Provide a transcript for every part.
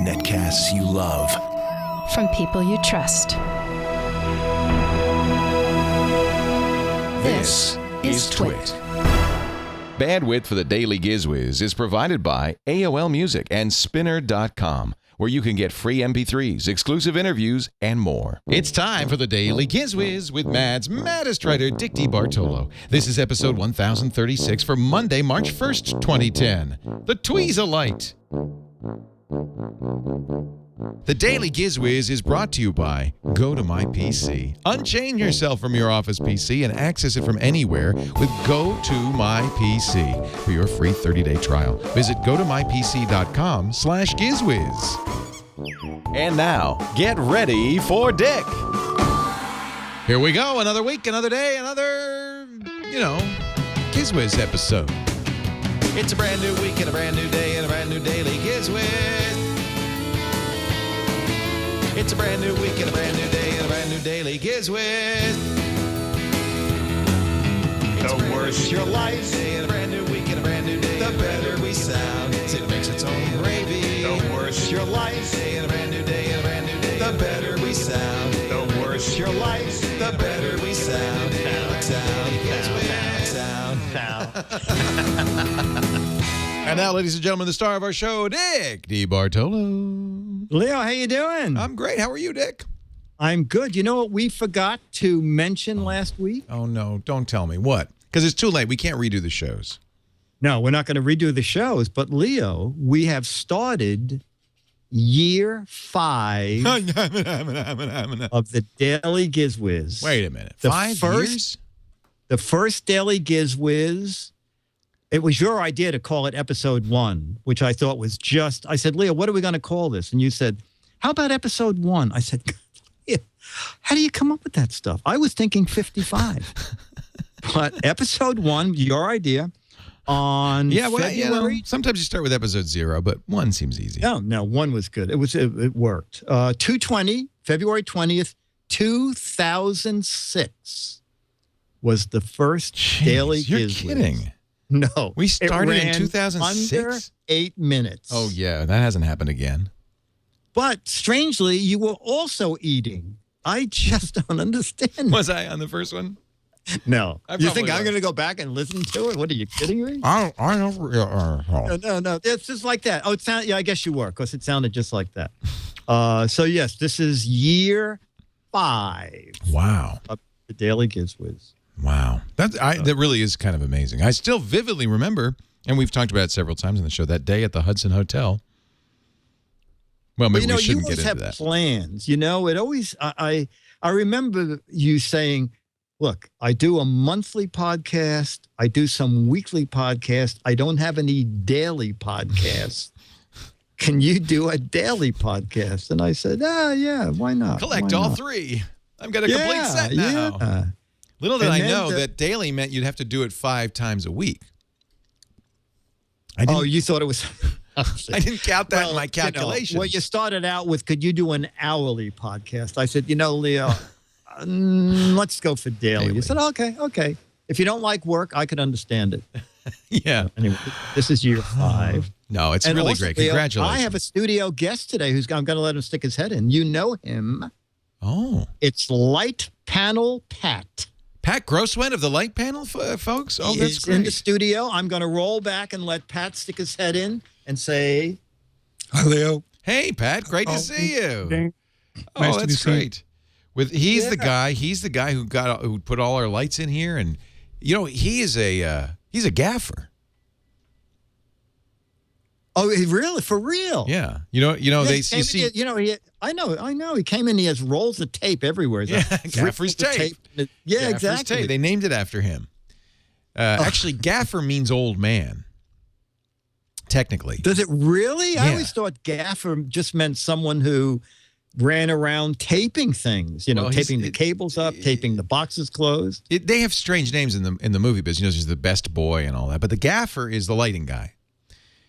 Netcasts you love. From people you trust. This is Twit. Bandwidth for the Daily Giz Wiz is provided by AOL Music and Spinner.com, where you can get free MP3s, exclusive interviews, and more. It's time for the Daily Giz Wiz with Mad's maddest writer, Dick DeBartolo. This is episode 1036 for Monday, March 1st, 2010. The Tweeza-Lite. The Daily Giz Wiz is brought to you by Go to My PC. Unchain yourself from your office PC and access it from anywhere with Go to My PC. For your free 30-day trial, visit gotomypc.com/GizWiz. And now, get ready for Dick. Here we go. Another week, another day, another, Giz Wiz episode. It's a brand new week and a brand new day and a brand new Daily Giz Wiz. It's a brand new week and a brand new day and a brand new Daily Giz Wiz. The worse your life, and a brand new week and a brand new day, the better we sound. It makes its own gravy. The worse your life, and a brand new day and a brand new day, the better we sound. The worse your life, the better we sound. And now, ladies and gentlemen, the star of our show, Dick DeBartolo. Leo, how you doing? I'm great. How are you, Dick? I'm good. You know what we forgot to mention last week? Oh, no. Don't tell me. What? Because it's too late. We can't redo the shows. No, we're not going to redo the shows. But, Leo, we have started year 5 of the Daily Giz Wiz. Wait a minute. 5 years? The first Daily Giz Wiz. It was your idea to call it episode 1, which I thought was just, I said, Leo, what are we going to call this? And you said, how about episode 1? I said, how do you come up with that stuff? I was thinking 55. But episode 1, your idea, on February. Sometimes you start with episode 0, but 1 seems easy. No, 1 was good. It worked. 220, February 20th, 2006 was the first Daily Giz Wiz. You're kidding. No. We started in 2006? Under 8 minutes. Oh, yeah. That hasn't happened again. But strangely, you were also eating. I just don't understand. Was I on the first one? No. You think I'm was. going to go back and listen to it? What, are you kidding me? I don't. No. It's just like that. Oh, yeah, I guess you were, because it sounded just like that. So, yes, this is year 5. Wow. Of the Daily Giz Wiz. Wow. That really is kind of amazing. I still vividly remember, and we've talked about it several times on the show, that day at the Hudson Hotel. Well, maybe we shouldn't get into that. You always have plans. It always, I remember you saying, look, I do a monthly podcast. I do some weekly podcast. I don't have any daily podcasts. Can you do a daily podcast? And I said, yeah, why not? Collect all 3. I've got a complete set now. Yeah. Little did I know that daily meant you'd have to do it 5 times a week. You thought it was... I didn't count that in my calculations. You started out with, could you do an hourly podcast? I said, Leo, let's go for daily. You said, okay. If you don't like work, I could understand it. Yeah. Anyway, this is year 5. No, it's really great. Congratulations. I have a studio guest today I'm going to let him stick his head in. You know him. Oh. It's Light Panel Pat. Pat Grosswent of the Light Panel, folks? Oh, that's great. He's in the studio. I'm going to roll back and let Pat stick his head in and say, hi, Leo. Hey, Pat. Great to see you. Nice That's great. He's the guy who put all our lights in here, and he's a gaffer. Oh, really? For real? Yeah. I know. He came in. He has rolls of tape everywhere. Gaffer's tape. Yeah, Gaffer's exactly. Tape. They named it after him. Actually, gaffer means old man. Technically. Does it really? Yeah. I always thought gaffer just meant someone who ran around taping things. Taping the cables up, taping the boxes closed. They have strange names in the movie business. He's the best boy and all that. But the gaffer is the lighting guy.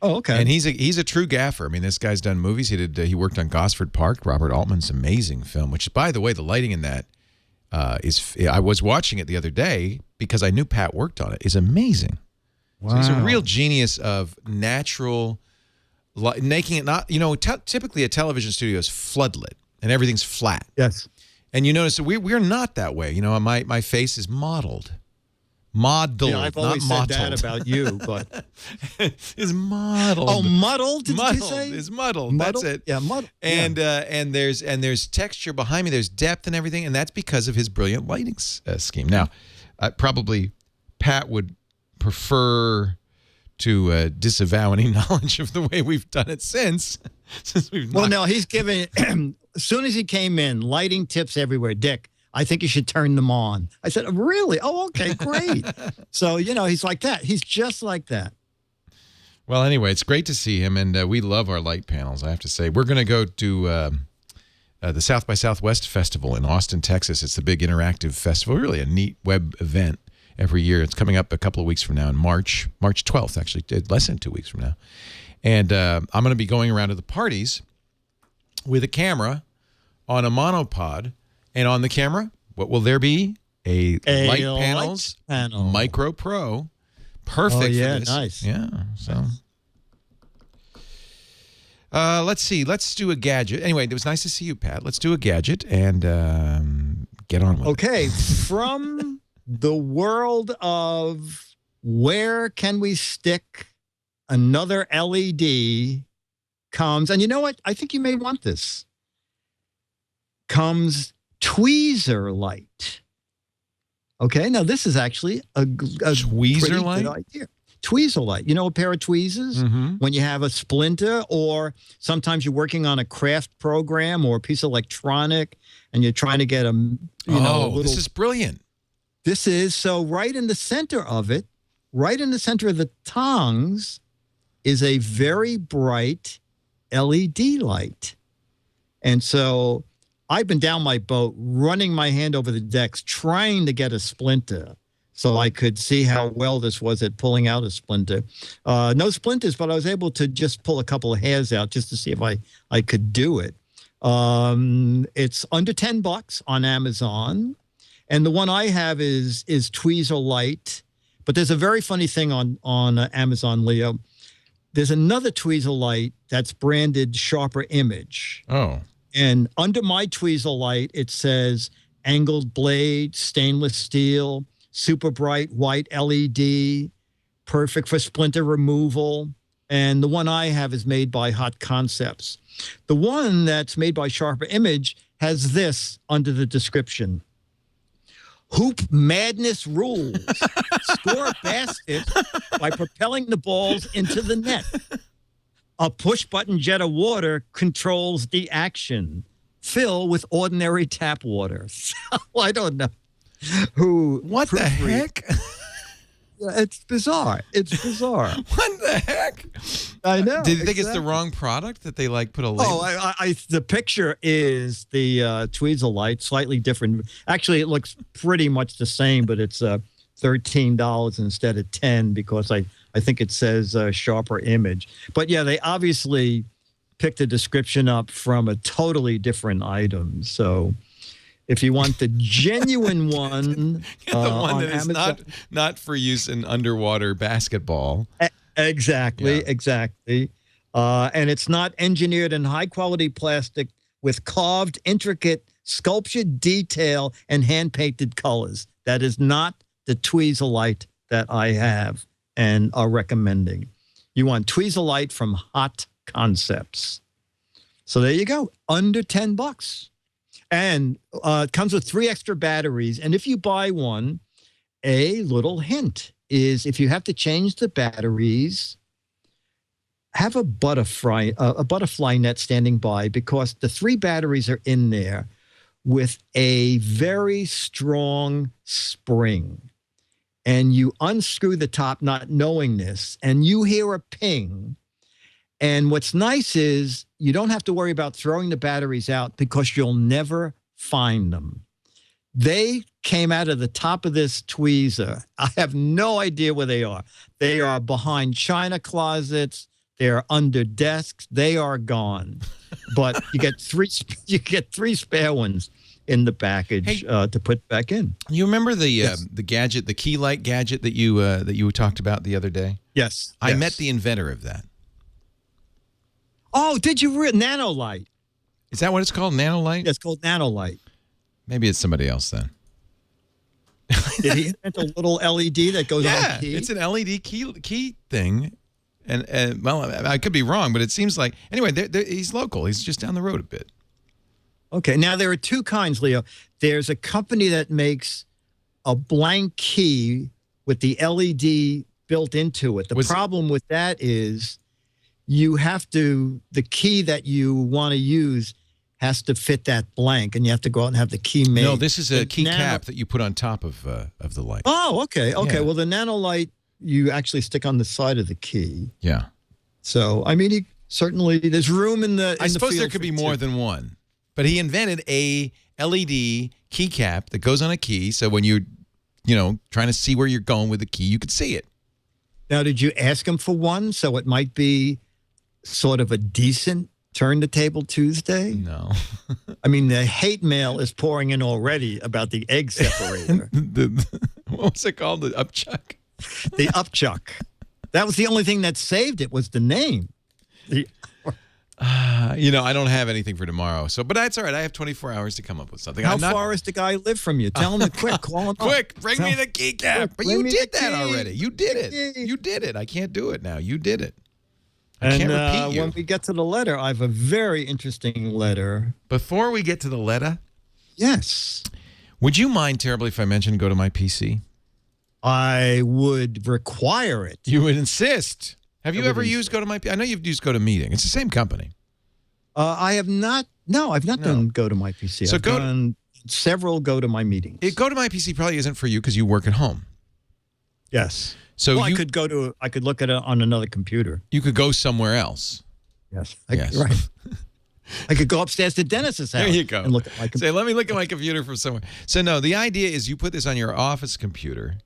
Oh, okay. And he's a true gaffer. I mean, this guy's done movies. He worked on Gosford Park, Robert Altman's amazing film. Which, by the way, the lighting in that I was watching it the other day because I knew Pat worked on it. Is amazing. Wow. So he's a real genius of natural making it not, typically a television studio is floodlit and everything's flat. Yes. And you notice that we're not that way. My face is modeled. Modeled, I've always not said mottled. that about you, but Is modeled. oh, muddled? Did Muddled you say? is muddled. Muddled? That's it. Yeah, muddled. And Yeah. and there's texture behind me. There's depth and everything, and that's because of his brilliant lighting scheme. Now, probably Pat would prefer to disavow any knowledge of the way we've done it since we've. Well, no, he's giving. As soon as he came in, lighting tips everywhere. Dick, I think you should turn them on. I said, really? Oh, okay, great. So, he's like that. He's just like that. Well, anyway, it's great to see him, and we love our light panels, I have to say. We're going to go to the South by Southwest Festival in Austin, Texas. It's the big interactive festival, really a neat web event every year. It's coming up a couple of weeks from now in March 12th, actually, less than 2 weeks from now. And I'm going to be going around to the parties with a camera on a monopod. And on the camera, what will there be? A light panels panel. Micro Pro. Perfect Oh, yeah, for this. nice. Yeah, so... let's see. Let's do a gadget. Anyway, it was nice to see you, Pat. Let's do a gadget and get on with it. Okay, from the world of where can we stick another LED comes, and you know what? I think you may want this. Comes Tweezer-Lite. Okay, now this is actually a Tweezer-Lite? pretty good idea. Tweeza-Lite. You know a pair of tweezers? Mm-hmm. When you have a splinter, or sometimes you're working on a craft program or a piece of electronic and you're trying to get a little... This is brilliant. This is, so right in the center of it, right in the center of the tongs is a very bright LED light. And so I've been down my boat, running my hand over the decks, trying to get a splinter so I could see how well this was at pulling out a splinter. No splinters, but I was able to just pull a couple of hairs out just to see if I could do it. It's under $10 on Amazon. And the one I have is Tweeza-Lite. But there's a very funny thing on Amazon, Leo. There's another Tweeza-Lite that's branded Sharper Image. Oh. And under my Tweeza-Lite, it says angled blade, stainless steel, super bright white LED, perfect for splinter removal. And the one I have is made by Hot Concepts. The one that's made by Sharper Image has this under the description. Hoop madness rules. Score a basket by propelling the balls into the net. A push-button jet of water controls the action. Fill with ordinary tap water. So, I don't know What the heck? It's bizarre. It's bizarre. What the heck? I know. Did you think it's the exactly. wrong product that they put a label? Oh, the picture is the Tweeza-Lite, slightly different. Actually, it looks pretty much the same, but it's $13 instead of $10 because I think it says Sharper Image. But yeah, they obviously picked the description up from a totally different item. So if you want the genuine one, the one on that is Amazon, not for use in underwater basketball. Exactly, Yeah. exactly. And it's not engineered in high-quality plastic with carved, intricate sculptured detail and hand-painted colors. That is not the Tweeza-Lite that I have and are recommending. You want Tweeza-Lite from Hot Concepts. So there you go, under $10. And it comes with 3 extra batteries. And if you buy one, a little hint is if you have to change the batteries, have a butterfly net standing by because the 3 batteries are in there with a very strong spring. And you unscrew the top not knowing this, and you hear a ping. And what's nice is you don't have to worry about throwing the batteries out because you'll never find them. They came out of the top of this tweezer. I have no idea where they are. They are behind china closets. They're under desks. They are gone. But you get 3 spare ones in the package to put back in. You remember the gadget, the key light gadget that you talked about the other day? Yes. I met the inventor of that. Oh, did you read Nanolite? Is that what it's called? Nanolite? Yeah, it's called Nanolite. Maybe it's somebody else then. Did he invent a little LED that goes on Yeah, key? it's an LED key thing. And well, I could be wrong, but it seems like anyway. He's local. He's just down the road a bit. Okay, now there are two kinds, Leo. There's a company that makes a blank key with the LED built into it. The problem with that is the key that you want to use has to fit that blank, and you have to go out and have the key made. No, this is a key cap that you put on top of the light. Oh, okay. Yeah. Well, the Nanolite you actually stick on the side of the key. Yeah. So, I mean, certainly there's room in the. I suppose there could be more than one, but he invented a LED key cap that goes on a key, so when you're, trying to see where you're going with the key, you could see it. Now, did you ask him for one so it might be sort of a decent Turn the Table Tuesday? No. I mean, the hate mail is pouring in already about the egg separator. What was it called? The upchuck? The upchuck. That was the only thing that saved it was the name. I don't have anything for tomorrow. But that's all right. I have 24 hours to come up with something. How far is the guy live from you? Tell him quick. Call him quick. Bring me the key cap. But you did that already. You did it. Key. You did it. I can't do it now. You did it. I can't repeat you. When we get to the letter, I have a very interesting letter. Before we get to the letter? Yes. Would you mind terribly if I mentioned go to my PC? I would require it. You would insist. Have you ever used Go to My PC? I know you've used Go to Meeting. It's the same company. I have not. No, I've not done Go to My PC. So I've done several Go to My meetings. Go to My PC probably isn't for you because you work at home. Yes. So I could I could look at it on another computer. You could go somewhere else. Yes. Yes. Right. I could go upstairs to Dennis's house. There you go. And look at my computer. Say, let me look at my computer from somewhere. So no, the idea is you put this on your office computer,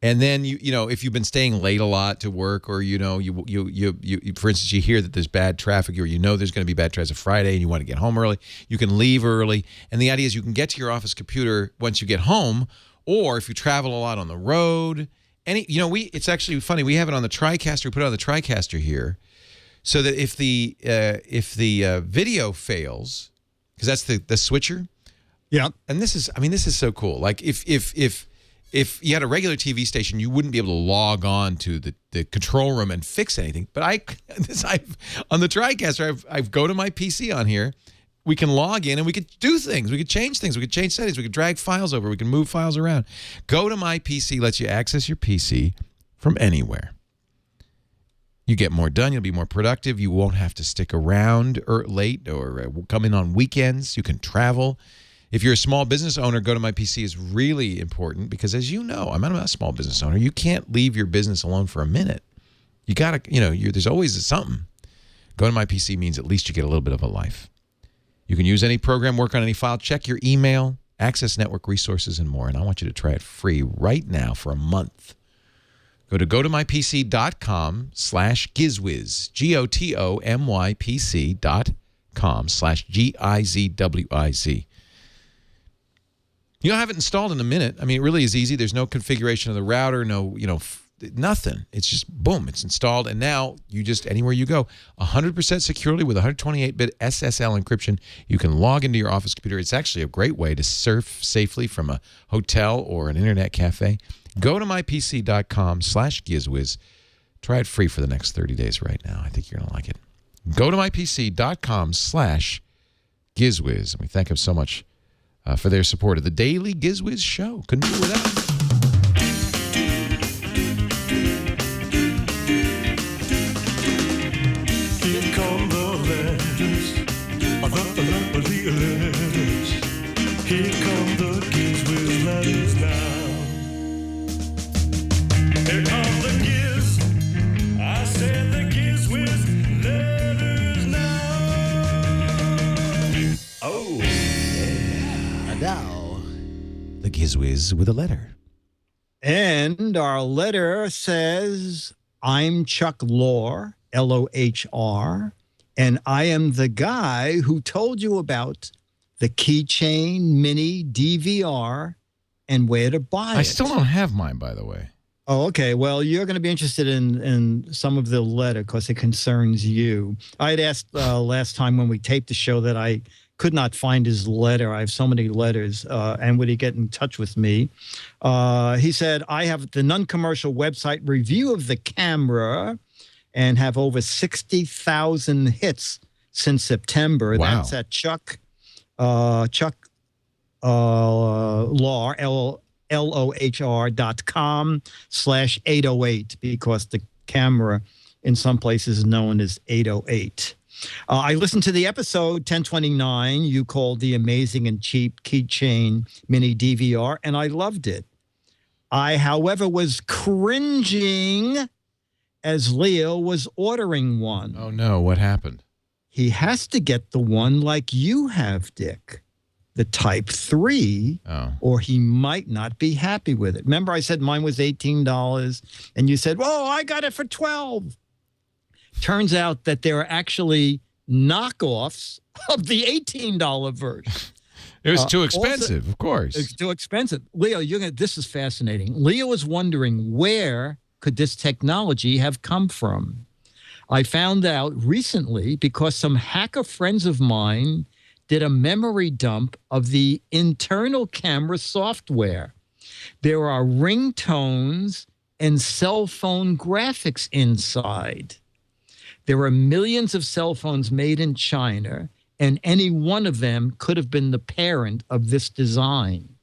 and then if you've been staying late a lot to work, or you for instance you hear that there's bad traffic, or there's going to be bad traffic Friday, and you want to get home early, you can leave early, and the idea is you can get to your office computer once you get home, or if you travel a lot on the road. It's actually funny. We have it on the TriCaster. We put it on the TriCaster here, so that if the video fails, because that's the switcher. Yeah. And this is so cool. Like if you had a regular TV station, you wouldn't be able to log on to the control room and fix anything. But on the TriCaster, I've go to my PC on here. We can log in and we could do things. We could change things. We could change settings. We could drag files over. We can move files around. Go to My PC lets you access your PC from anywhere. You get more done. You'll be more productive. You won't have to stick around late or come in on weekends. You can travel. If you're a small business owner, Go to My PC is really important because, as you know, I'm not a small business owner. You can't leave your business alone for a minute. You got to, there's always something. Go to My PC means at least you get a little bit of a life. You can use any program, work on any file, check your email, access network resources, and more. And I want you to try it free right now for a month. Go to gotomypc.com/Giz Wiz, GOTOMYPC.com/GIZWIZ. You'll have it installed in a minute. I mean, it really is easy. There's no configuration of the router, nothing. It's just boom, it's installed, and now you just anywhere you go, 100% securely with 128-bit SSL encryption. You can log into your office computer. It's actually a great way to surf safely from a hotel or an internet cafe. Go to mypc.com/GizWiz. Try it free for the next 30 days right now. I think you're gonna like it. Go to mypc.com/GizWiz, and we thank them so much for their support of the Daily Giz Wiz Show. Couldn't do it without it. Here come the Giz Wiz letters now. Here come the Giz. I said the Giz Wiz letters now. Oh, yeah. And now, the Giz Wiz with a letter. And our letter says, I'm Chuck Lohr, Lohr, and I am the guy who told you about the keychain mini DVR and where to buy it. I still don't have mine, by the way. Oh, okay. Well, you're going to be interested in some of the letter because it concerns you. I had asked last time when we taped the show that I could not find his letter. I have so many letters, and would he get in touch with me? He said, I have the non-commercial website review of the camera and have over 60,000 hits since September. Wow. That's at Chuck Lahr, LOHR.com/808 because the camera in some places is known as 808. I listened to the episode 1029 you called the amazing and cheap keychain mini DVR, and I loved it. I, however, was cringing as Leo was ordering one. Oh, no. What happened? He has to get the one like you have, Dick, the Type 3, or he might not be happy with it. Remember I said mine was $18, and you said, whoa, I got it for $12. Turns out that there are actually knockoffs of the $18 version. It was too expensive, of course. It's too expensive. Leo, this is fascinating. Leo is wondering, where could this technology have come from? I found out recently because some hacker friends of mine did a memory dump of the internal camera software. There are ringtones and cell phone graphics inside. There are millions of cell phones made in China, and any one of them could have been the parent of this design.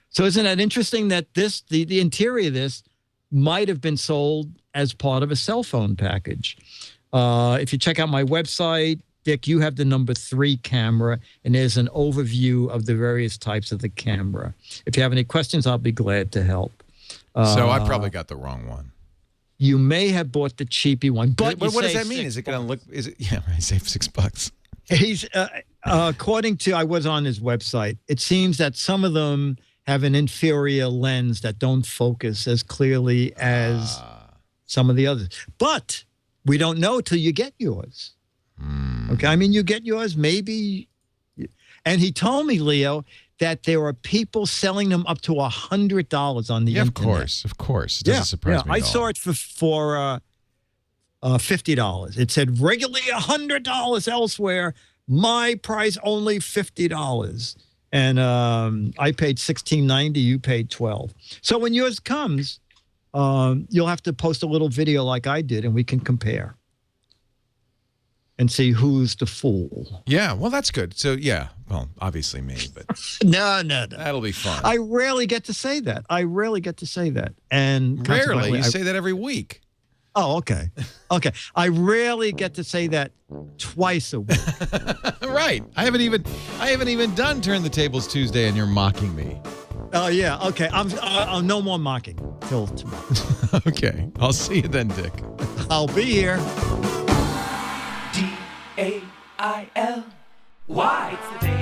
So isn't that interesting that the interior of this might have been sold as part of a cell phone package? If you check out my website, Dick, you have the number 3 camera, and there's an overview of the various types of the camera. If you have any questions, I'll be glad to help. So I probably got the wrong one. You may have bought the cheapy one, but what does that mean? Is it going to look? Is it? Yeah, I save $6. He's according to I was on his website. It seems that some of them have an inferior lens that don't focus as clearly as some of the others. But we don't know till you get yours. Okay, I mean, you get yours, maybe. And he told me, Leo, that there are people selling them up to $100 on the internet. Of course. It doesn't surprise me I at all. saw it for $50. It said regularly $100 elsewhere. My price only $50. And I paid $16.90. You paid $12. So when yours comes, you'll have to post a little video like I did, and we can compare and see who's the fool. Yeah, well, that's good. So, yeah, well, obviously me, but No. that'll be fun. I rarely get to say that. And Rarely? You consequently, say that every week. Oh, okay. Okay. I rarely get to say that twice a week. Right. I haven't even done Turn the Tables Tuesday, and you're mocking me. Oh, yeah. Okay. I'm no more mocking till tomorrow. Okay. I'll see you then, Dick. I'll be here. DAIL. Why? It's the day